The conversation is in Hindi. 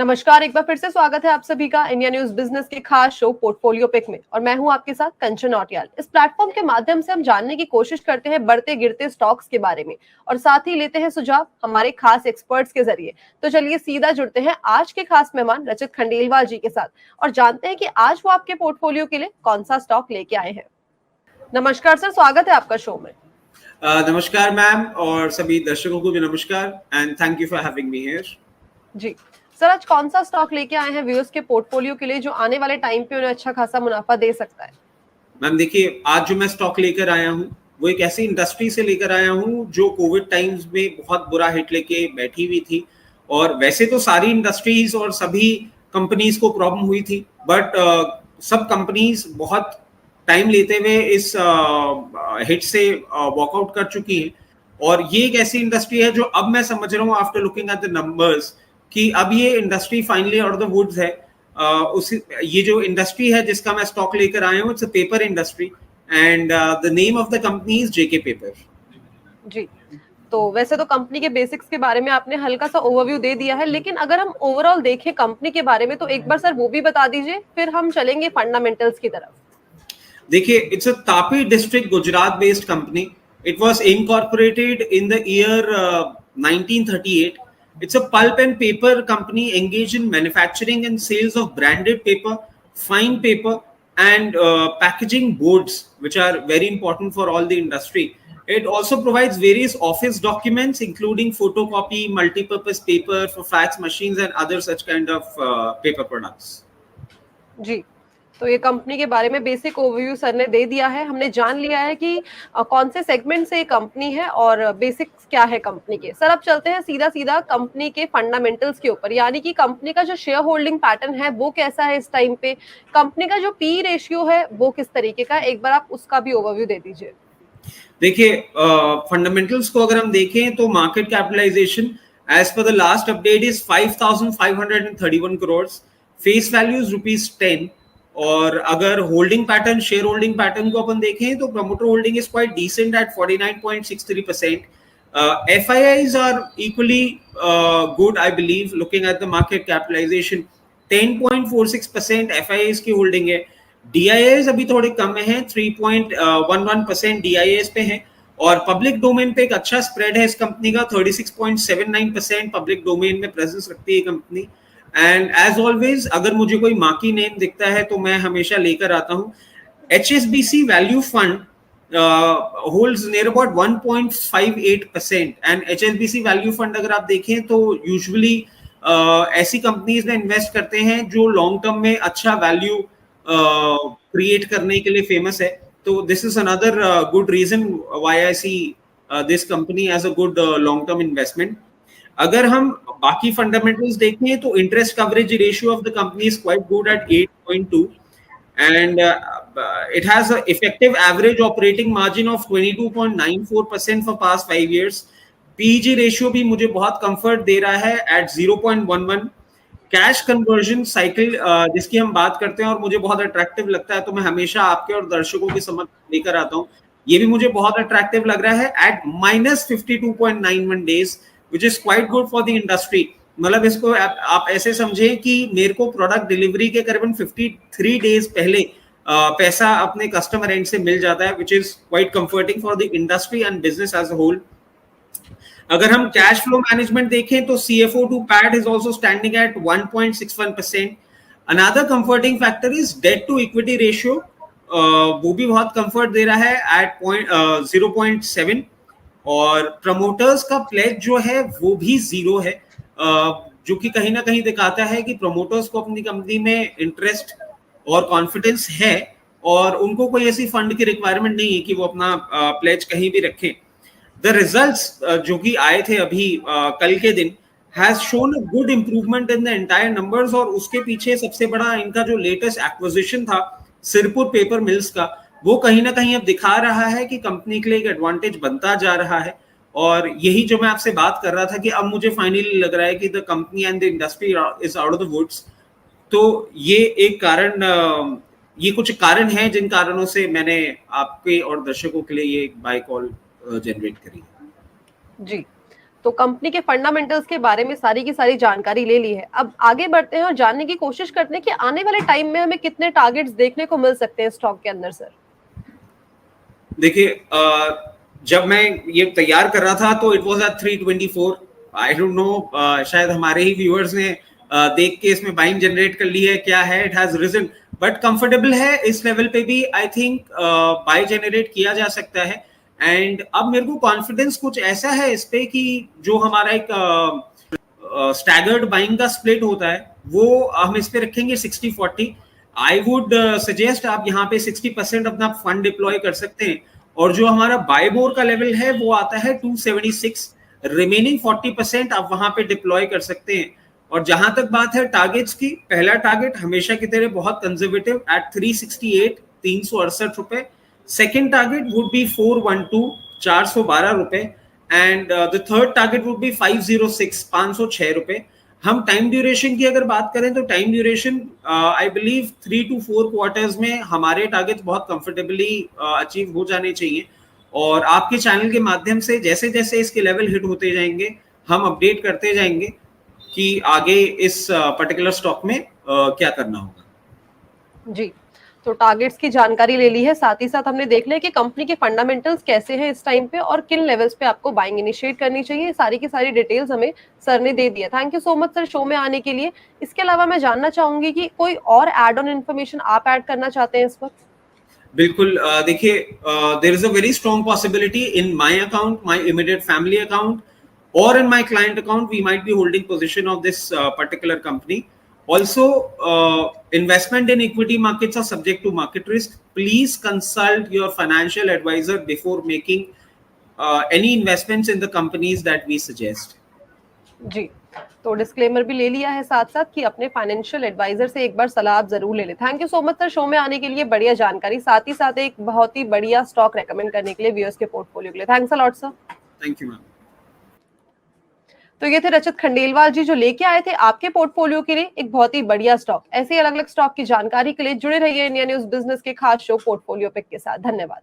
नमस्कार, एक बार फिर से स्वागत है आप सभी का इंडिया न्यूज बिजनेस के खास शो पोर्टफोलियो पिक में। और मैं हूं आपके साथ कंचन नौटियाल। इस प्लेटफॉर्म के माध्यम से हम जानने की कोशिश करते हैं बढ़ते गिरते स्टॉक्स के बारे में और साथ ही लेते हैं सुझाव हमारे खास एक्सपर्ट्स के जरिए। तो चलिए सीधा जुड़ते हैं आज के खास मेहमान रचित खंडेलवाल जी के साथ और जानते हैं कि आज वो आपके पोर्टफोलियो के लिए कौन सा स्टॉक लेके आए हैं। नमस्कार सर, स्वागत है आपका शो में। नमस्कार मैम और सभी दर्शकों को भी नमस्कार and thank you for having me here. जी सर, आज कौन सा स्टॉक लेके आए हैं व्यूअर्स के पोर्टफोलियो के लिए जो आने वाले टाइम पे उन्हें अच्छा खासा मुनाफा दे सकता है? मैम देखिए, आज जो मैं स्टॉक लेकर आया हूँ वो एक ऐसी इंडस्ट्री से लेकर आया हूँ जो कोविड टाइम्स में बहुत बुरा हिट लेके बैठी हुई थी। और वैसे तो सारी इंडस्ट्रीज और सभी कंपनीज को प्रॉब्लम हुई थी, बट सब कंपनीज बहुत टाइम लेते हुए इस हिट से वॉकआउट कर चुकी हैं। और ये एक ऐसी इंडस्ट्री है जो अब मैं समझ रहा हूँ after looking at the numbers कि अब ये industry finally out of the woods है। ये जो इंडस्ट्री है जिसका मैं स्टॉक लेकर आया हूँ, it's a paper industry and the name of the company is JK paper. जी, तो वैसे तो कंपनी के बेसिक्स के बारे में आपने हल्का सा ओवरव्यू दे दिया है, लेकिन अगर हम ओवरऑल देखें कंपनी के बारे में तो एक बार सर वो भी बता दीजिए, फिर हम चलेंगे फंडामेंटल्स की तरफ। देखिए, it's a Tapi district Gujarat based company. It was incorporated in the year 1938. It's a pulp and paper company engaged in manufacturing and sales of branded paper, fine paper, and packaging boards, which are very important for all the industry. It also provides various office documents, including photocopy, multi-purpose paper for fax machines, and other such kind of paper products. जी, तो ये कंपनी के बारे में बेसिक ओवरव्यू सर ने दे दिया है। हमने जान लिया है कि कौन से सेगमेंट से ये कंपनी है और बेसिक्स क्या है कंपनी के। सर अब चलते हैं सीधा सीधा कंपनी के फंडामेंटल्स के ऊपर, यानी कि कंपनी का जो शेयर होल्डिंग पैटर्न है वो कैसा है इस टाइम पे, कंपनी का जो पी रेशियो है वो किस तरीके का, एक बार आप उसका भी ओवरव्यू दे दीजिए। देखिए, फंडामेंटल्स को अगर हम देखें तो मार्केट कैपिटलाइजेशन एज पर the last update is 5,531 crore, face values ₹10। और अगर holding pattern, share holding pattern को अपन देखें तो promoter holding is quite decent at 49.63%. FIIs are equally good, I believe, looking at the market capitalization. 10.46% FIIs की होल्डिंग है. DIAs अभी थोड़े कम है, 3.11% DIAs पे हैं. और पब्लिक डोमेन पे एक अच्छा स्प्रेड है इस कंपनी का, 36.79% पब्लिक डोमेन में प्रेजेंस रखती है कंपनी. एंड एज ऑलवेज अगर मुझे कोई मार्की नेम दिखता है तो मैं हमेशा लेकर आता हूँ. HSBC value fund holds near about 1.58%. And HSBC value fund अगर आप देखें तो यूजुअली ऐसी कंपनीज में इन्वेस्ट करते हैं जो लॉन्ग टर्म में अच्छा वैल्यू क्रिएट करने के लिए फेमस है. तो this is another good reason why I see this company as a good long term investment. अगर हम बाकी फंडामेंटल्स देखें तो interest coverage ratio of the company is quite good at 8.2 and it has an effective average operating margin of 22.94% for past 5 years. PEG ratio भी मुझे बहुत कंफर्ट दे रहा है at 0.11. कैश कन्वर्जन साइकिल जिसकी हम बात करते हैं और मुझे बहुत अट्रैक्टिव लगता है, तो मैं हमेशा आपके और दर्शकों की समझ लेकर आता हूँ. ये भी मुझे बहुत अट्रैक्टिव लग रहा है at -52.91 days, which is quite good for the industry. मतलब इसको आप ऐसे समझें कि मेरे को प्रोडक्ट डिलीवरी के करीबन 53 डेज पहले पैसा अपने कस्टमर एंड से मिल जाता है, which is quite comforting for the industry and business as a whole. अगर हम कैश फ्लो मैनेजमेंट देखें तो CFO to PAT is also standing at 1.61%. Another comforting factor is debt to equity ratio, वो भी बहुत कंफर्ट दे रहा है at 0.7. और प्रमोटर्स का प्लेज जो है वो भी 0 है, जो कि कहीं ना कहीं दिखाता है कि प्रमोटर्स को अपनी कंपनी में इंटरेस्ट और कॉन्फिडेंस है और उनको कोई ऐसी फंड की रिक्वायरमेंट नहीं है कि वो अपना प्लेज कहीं भी रखें. द रिजल्ट्स जो कि आए थे अभी कल के दिन has shown a good improvement in the entire numbers. और उसके पीछे सबसे बड़ा इनका जो लेटेस्ट एक्विजिशन था सिरपुर पेपर मिल्स का, वो कहीं ना कहीं अब दिखा रहा है कि कंपनी के लिए एक एडवांटेज बनता जा रहा है. और यही जो मैं आपसे बात कर रहा था कि अब मुझे फाइनली लग रहा है कि the company and the industry is out of the woods. तो ये एक कारण, ये कुछ कारण हैं जिन कारणों से मैंने आपके और दर्शकों के लिए ये बाय कॉल जनरेट करी. जी, तो कंपनी के फंडामेंटल्स के बारे में सारी की सारी जानकारी ले ली है। अब आगे बढ़ते हैं और जानने की कोशिश करते हैं कि आने वाले टाइम में हमें कितने टारगेट्स देखने को मिल सकते हैं स्टॉक के अंदर सर। देखिए, जब मैं ये तैयार कर रहा था तो it was at 324। I don't know, शायद हमारे ही व्यूअर्स ने देख के इसमें बाइंग जनरेट कर ली है, क्या है, it has reason, but comfortable है इस लेवल पे भी। आई थिंक बाय जनरेट किया जा सकता है। एंड अब मेरे को कॉन्फिडेंस कुछ ऐसा है इस पे कि जो हमारा एक स्टैगर्ड बाइंग का स्प्लिट होता है वो हम इस पे रखेंगे 60-40। आई वुड सजेस्ट आप यहाँ पे 60% अपना फंड डिप्लॉय कर सकते हैं, और जो हमारा बाय बोर का लेवल है वो आता है 276। रिमेनिंग 40% आप वहां पे डिप्लॉय कर सकते हैं। और जहां तक बात है टारगेट्स की, पहला टारगेट हमेशा की तरह बहुत कंजर्वेटिव एट 368, 368 रुपए। सेकेंड टारगेट वुड बी 412, 412 रुपए। And the third target would be 506, 506 रुपए। हम टाइम ड्यूरेशन की अगर बात करें तो time duration I believe 3 to 4 quarters में हमारे टारगेट्स बहुत कंफर्टेबली अचीव हो जाने चाहिए। और आपके चैनल के माध्यम से जैसे जैसे इसके लेवल हिट होते जाएंगे हम अपडेट करते जाएंगे कि आगे इस पर्टिकुलर स्टॉक में क्या करना होगा। जी, तो टारगेट्स की जानकारी ले ली है, साथ ही साथ हमने देख लिया कि कंपनी के फंडामेंटल्स कैसे हैं इस टाइम पे और किन लेवल्स पे आपको बाइंग इनिशिएट करनी चाहिए। सारी की सारी डिटेल्स हमें सर ने दे दिया। Thank you so much sir show में आने के लिए। इसके अलावा मैं जानना चाहूंगी कि कोई और एड ऑन इन्फॉर्मेशन आप ऐड करना चाहते हैं इस वक्त। बिल्कुल, देखिए, there is a very strong possibility in my account, my immediate family account, or in my client account we might be holding position of this particular company. Also, investment in equity markets are subject to market risk. Please consult your financial advisor before making any investments in the companies that we suggest. जी, तो डिस्क्लेमर भी ले लिया है साथ साथ कि अपने फाइनेंशियल एडवाइजर से एक बार सलाह आप जरूर ले लें। Thank you so much sir show में आने के लिए, बढ़िया जानकारी, साथ ही साथ एक बहुत ही बढ़िया स्टॉक रेकमेंड करने के लिए व्यूअर्स के पोर्टफोलियो के लिए। Thanks a lot sir. Thank you ma'am. तो ये थे रचित खंडेलवाल जी जो लेके आए थे आपके पोर्टफोलियो के लिए एक बहुत ही बढ़िया स्टॉक। ऐसे ही अलग अलग स्टॉक की जानकारी के लिए जुड़े रहिए इंडिया न्यूज बिजनेस के खास शो पोर्टफोलियो पिक के साथ। धन्यवाद।